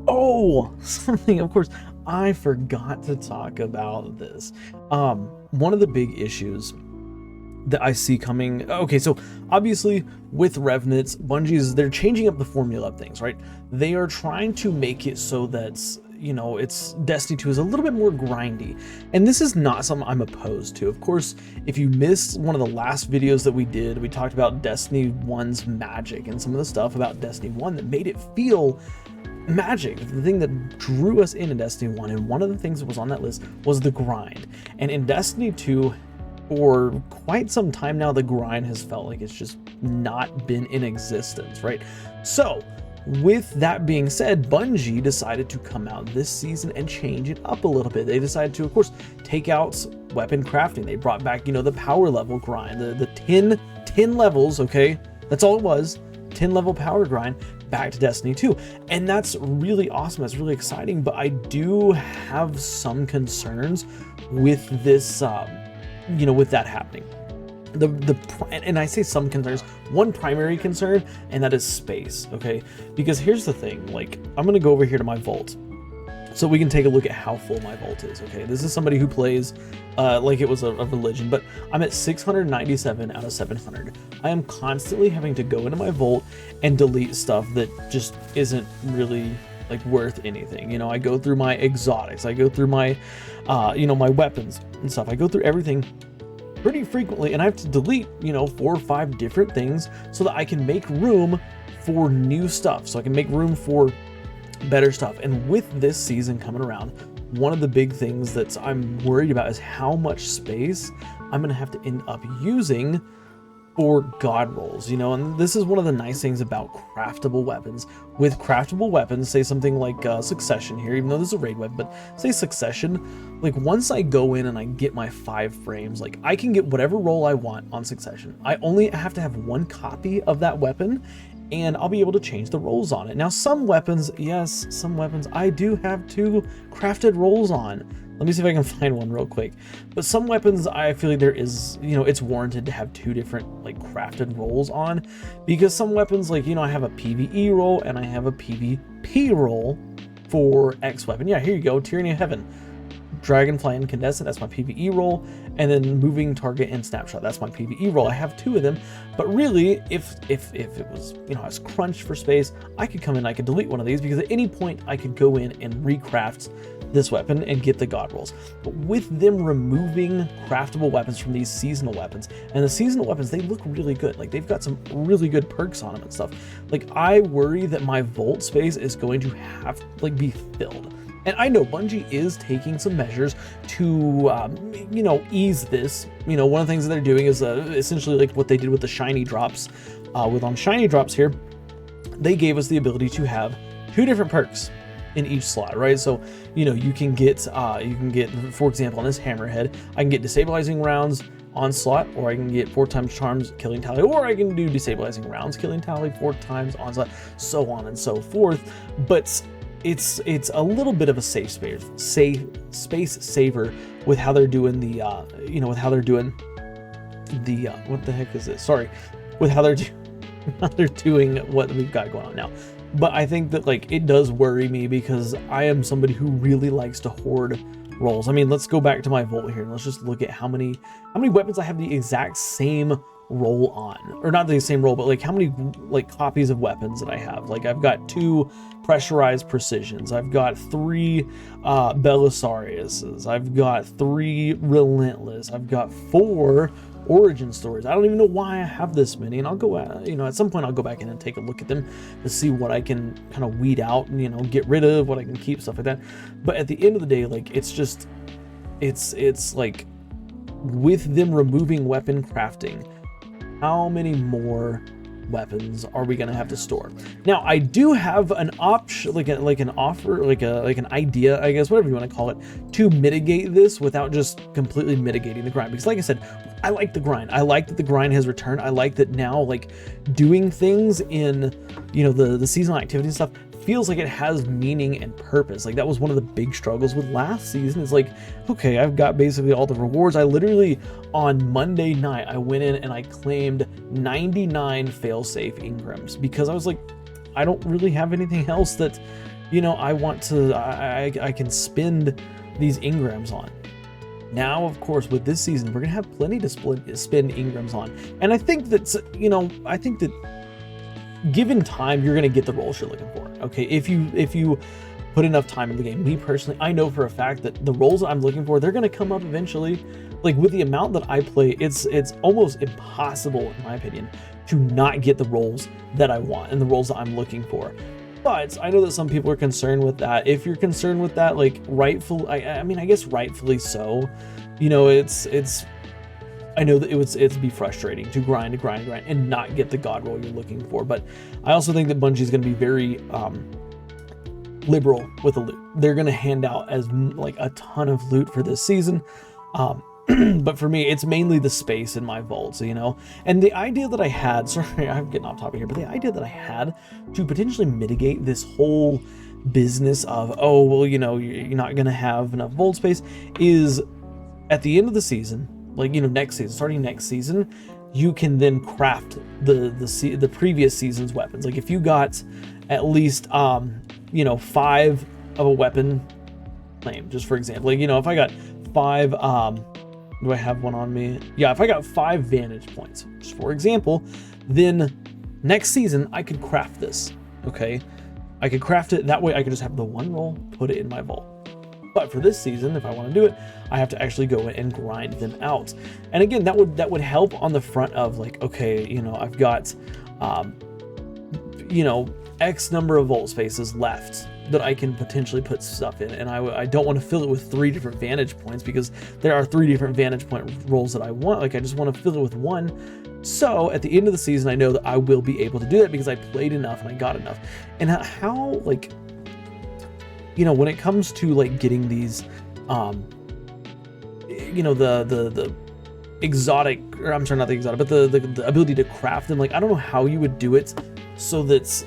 Oh, something, of course, I forgot to talk about this. One of the big issues that I see coming. Okay, so obviously with Revenants, Bungie's they're changing up the formula of things, right? They are trying to make it so that it's Destiny 2 is a little bit more grindy. And this is not something I'm opposed to. Of course, if you missed one of the last videos that we did, we talked about Destiny 1's magic and some of the stuff about Destiny 1 that made it feel magic, the thing that drew us into Destiny 1. And one of the things that was on that list was the grind. And in Destiny 2, for quite some time now, the grind has felt like it's just not been in existence, right? So with that being said, Bungie decided to come out this season and change it up a little bit. They decided to, of course, take out weapon crafting. They brought back, the power level grind, the 10 levels, okay? That's all it was, 10 level power grind back to Destiny 2. And that's really awesome. That's really exciting, but I do have some concerns with this, with that happening. And I say some concerns, one primary concern, and that is space, okay? Because here's the thing, like, I'm gonna go over here to my vault so we can take a look at how full my vault is, okay? This is somebody who plays like it was a religion, but I'm at 697 out of 700. I am constantly having to go into my vault and delete stuff that just isn't really like worth anything. I go through my exotics, I go through my my weapons and stuff. I go through everything pretty frequently, and I have to delete 4 or 5 different things so that I can make room for new stuff, so I can make room for better stuff. And with this season coming around, one of the big things that I'm worried about is how much space I'm gonna have to end up using for god rolls, and this is one of the nice things about craftable weapons. With craftable weapons, say something like Succession here, even though this is a raid weapon, but say Succession, like once I go in and I get my 5 frames, like I can get whatever roll I want on Succession. I only have to have 1 copy of that weapon, and I'll be able to change the rolls on it. Now, some weapons, yes, some weapons I do have 2 crafted rolls on. Let me see if I can find one real quick. But some weapons, I feel like there is, it's warranted to have 2 different like crafted rolls on, because some weapons, like, I have a PvE roll and I have a PvP roll for X weapon. Yeah, here you go, Tyranny of Heaven. Dragonfly Incandescent, that's my PvE roll, and then Moving Target and Snapshot, that's my PvE roll. I have 2 of them, but really, if it was, I was crunched for space, I could come in, I could delete one of these, because at any point I could go in and recraft this weapon and get the god rolls. But with them removing craftable weapons from these seasonal weapons, and the seasonal weapons, they look really good. Like, they've got some really good perks on them and stuff. Like, I worry that my vault space is going to have like be filled. And I know Bungie is taking some measures to, ease this. One of the things that they're doing is essentially like what they did with the shiny drops. On shiny drops here, they gave us the ability to have 2 different perks in each slot, right? So, you can get, for example, on this hammerhead, I can get destabilizing rounds on slot, or I can get 4 times charms killing tally, or I can do destabilizing rounds killing tally 4 times on slot, so on and so forth. But it's a little bit of a space saver with how they're doing the with how they're doing the what the heck is this? Sorry, with how they're doing what we've got going on now. But I think that, like, it does worry me, because I am somebody who really likes to hoard rolls. I mean, let's go back to my vault here and let's just look at how many weapons I have the exact same roll on, or not the same roll, but like how many like copies of weapons that I have. Like, I've got 2 pressurized precisions, I've got 3 Belisariuses, I've got 3 relentless, I've got 4 origin stories. I don't even know why I have this many, and I'll go at some point I'll go back in and take a look at them to see what I can kind of weed out and get rid of, what I can keep, stuff like that. But at the end of the day, like, it's just it's like, with them removing weapon crafting, how many more weapons are we gonna have to store? Now, I do have an option, like an offer, like an idea, I guess, whatever you want to call it, to mitigate this without just completely mitigating the grind. Because, like I said, I like the grind. I like that the grind has returned. I like that now, like, doing things in, the seasonal activity and stuff feels like it has meaning and purpose. Like, that was one of the big struggles with last season. It's like, okay, I've got basically all the rewards. I literally, on Monday night, I went in and I claimed 99 failsafe Ingrams, because I was like, I don't really have anything else that you know, I want to, I can spend these engrams on. Now, of course, with this season, we're gonna have plenty to spend engrams on, and I think that's, you know, I think that given time, you're gonna get the roles you're looking for. Okay, if you put enough time in the game. Me personally, I know for a fact that the roles that I'm looking for, they're gonna come up eventually. Like with the amount that I play, it's almost impossible, in my opinion, to not get the roles that I want and the roles that I'm looking for. But I know that some people are concerned with that. If you're concerned with that, like I mean, I guess rightfully so. You know, it's I know that it'd be frustrating to grind and not get the god roll you're looking for. But I also think that Bungie's going to be very liberal with the loot. They're going to hand out like a ton of loot for this season. But for me, it's mainly the space in my vaults, you know? And the idea that I had, sorry, I'm getting off topic here, but the idea that I had to potentially mitigate this whole business of, oh, well, you know, you're not going to have enough vault space, is at the end of the season, like, you know, next season, starting next season, you can then craft the previous season's weapons. Like if you got at least, you know, 5 of a weapon claim, just for example, like, you know, if I got 5, do I have one on me? Yeah, if I got 5 vantage points, just for example, then next season I could craft this, okay? I could craft it, that way I could just have the one roll, put it in my vault. But for this season, if I want to do it, I have to actually go in and grind them out. And again, that would help on the front of like, okay, you know, I've got, you know, X number of vault spaces left that I can potentially put stuff in, and I don't want to fill it with 3 different vantage points because there are 3 different vantage point rolls that I want. Like I just want to fill it with one. So at the end of the season, I know that I will be able to do that because I played enough and I got enough. And how, like, you know, when it comes to like getting these, you know, the exotic, or I'm sorry, not the exotic, but the ability to craft them, like I don't know how you would do it so that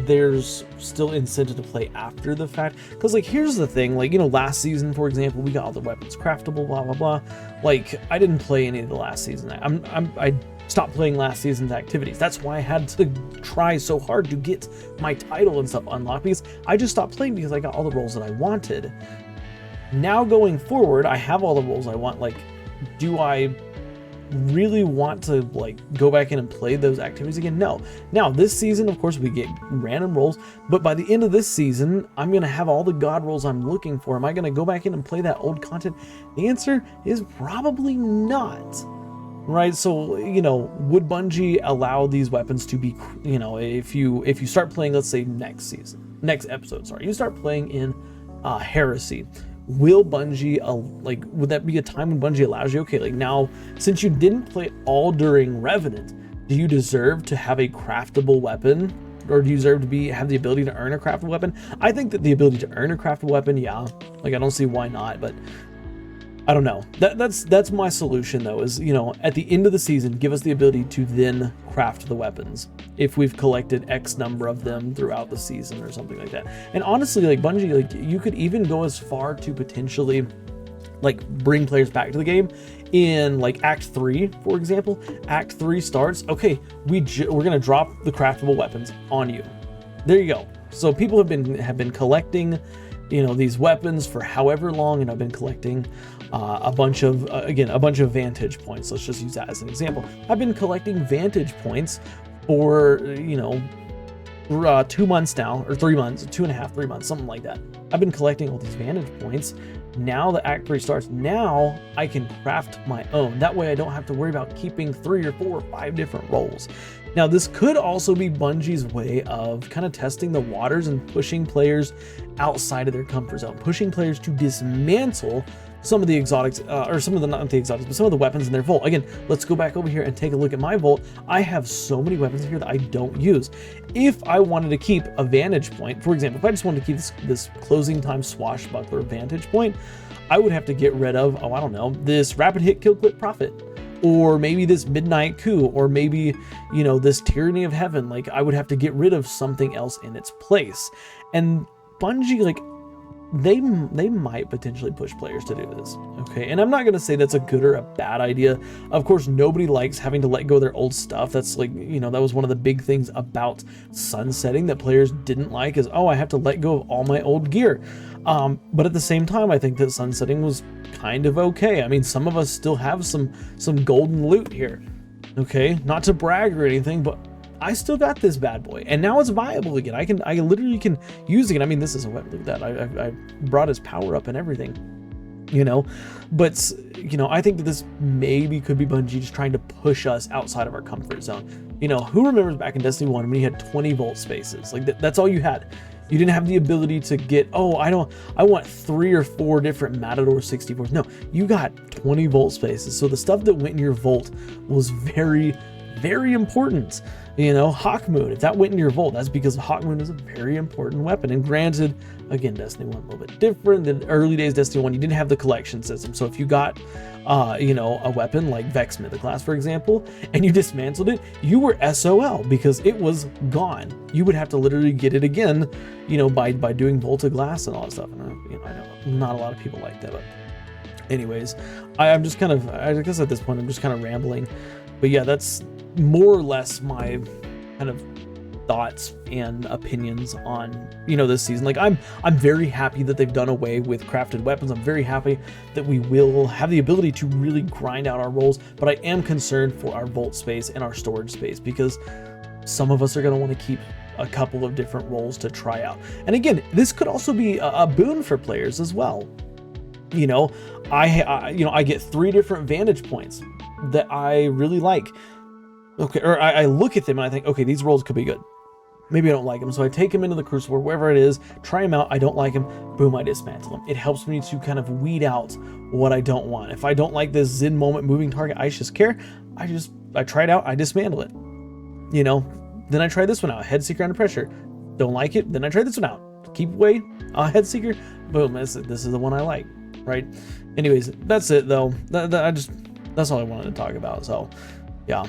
there's still incentive to play after the fact. Because like here's the thing, like, you know, last season, for example, we got all the weapons craftable, blah blah blah. Like I didn't play any of the last season. I stopped playing last season's activities. That's why I had to try so hard to get my title and stuff unlocked, because I just stopped playing because I got all the roles that I wanted. Now going forward, I have all the roles I want. Like, do I really want to like go back in and play those activities again? No. Now this season, of course, we get random rolls, but by the end of this season, I'm gonna have all the god rolls I'm looking for. Am I gonna go back in and play that old content? The answer is probably not. Right? So, you know, would Bungie allow these weapons to be, you know, if you start playing, let's say next episode, sorry, you start playing in Heresy, will Bungie, like, would that be a time when Bungie allows you, okay, like now, since you didn't play it all during Revenant, do you deserve to have a craftable weapon? Or do you deserve to have the ability to earn a craftable weapon? I think that the ability to earn a craftable weapon, yeah, like I don't see why not, but I don't know. That's my solution though, is, you know, at the end of the season, give us the ability to then craft the weapons if we've collected X number of them throughout the season or something like that. And honestly, like Bungie, like you could even go as far to potentially like bring players back to the game in like Act 3, for example. Act 3 starts, okay, we're gonna drop the craftable weapons on you. There you go. So people have been collecting, you know, these weapons for however long, and I've been collecting a bunch of vantage points. Let's just use that as an example. I've been collecting vantage points for, you know, 2 months now, or 3 months, 2.5, 3 months, something like that. I've been collecting all these vantage points. Now the Act 3 starts. Now I can craft my own. That way I don't have to worry about keeping 3 or 4 or 5 different roles. Now this could also be Bungie's way of kind of testing the waters and pushing players outside of their comfort zone, pushing players to dismantle some of the exotics, or some of the, not the exotics, but some of the weapons in their vault. Again, let's go back over here and take a look at my vault. I have so many weapons here that I don't use. If I wanted to keep a vantage point, for example, if I just wanted to keep this closing time swashbuckler vantage point, I would have to get rid of, oh, I don't know, this rapid hit kill clip profit, or maybe this midnight coup, or maybe, you know, this tyranny of heaven. Like I would have to get rid of something else in its place. And Bungie, like, they might potentially push players to do this. Okay, and I'm not gonna say that's a good or a bad idea. Of course, nobody likes having to let go of their old stuff. That's like, you know, that was one of the big things about sunsetting that players didn't like, is, oh, I have to let go of all my old gear. But at the same time, I think that sunsetting was kind of okay. I mean, some of us still have some golden loot here. Okay, not to brag or anything, but I still got this bad boy, and now it's viable again. I literally can use it again. I mean, this is a weapon. Look at that. I brought his power up and everything, you know. But, you know, I think that this maybe could be Bungie just trying to push us outside of our comfort zone. You know, who remembers back in Destiny 1 when you had 20 volt spaces? Like, that's all you had. You didn't have the ability to get, oh, I want 3 or 4 different Matador 64s. No, you got 20 volt spaces. So the stuff that went in your vault was very, very important. You know, Hawk Moon, if that went in your vault, that's because Hawk Moon is a very important weapon. And granted, again, Destiny 1 a little bit different than early days Destiny 1. You didn't have the collection system. So if you got, you know, a weapon like Vex Mythoclast, for example, and you dismantled it, you were SOL because it was gone. You would have to literally get it again, you know, by doing Volta Glass and all that stuff. And, you know, I know not a lot of people like that, but anyways, I'm just kind of, I guess at this point, I'm just kind of rambling. But yeah, that's more or less my kind of thoughts and opinions on, you know, this season. Like, I'm very happy that they've done away with crafted weapons. I'm very happy that we will have the ability to really grind out our rolls, but I am concerned for our vault space and our storage space, because some of us are going to want to keep a couple of different rolls to try out. And again, this could also be a boon for players as well. You know, I get 3 different vantage points that I really like. Okay, or I look at them and I think, okay, these rolls could be good. Maybe I don't like them, so I take them into the Crucible, wherever it is, try them out. I don't like them, boom, I dismantle them. It helps me to kind of weed out what I don't want. If I don't like this Zen moment moving target Ice just care, I try it out, I dismantle it. You know, then I try this one out, Head Seeker Under Pressure. Don't like it, then I try this one out. Keep away, Head Seeker, boom, this is the one I like, right? Anyways, that's it though. That's all I wanted to talk about, so yeah.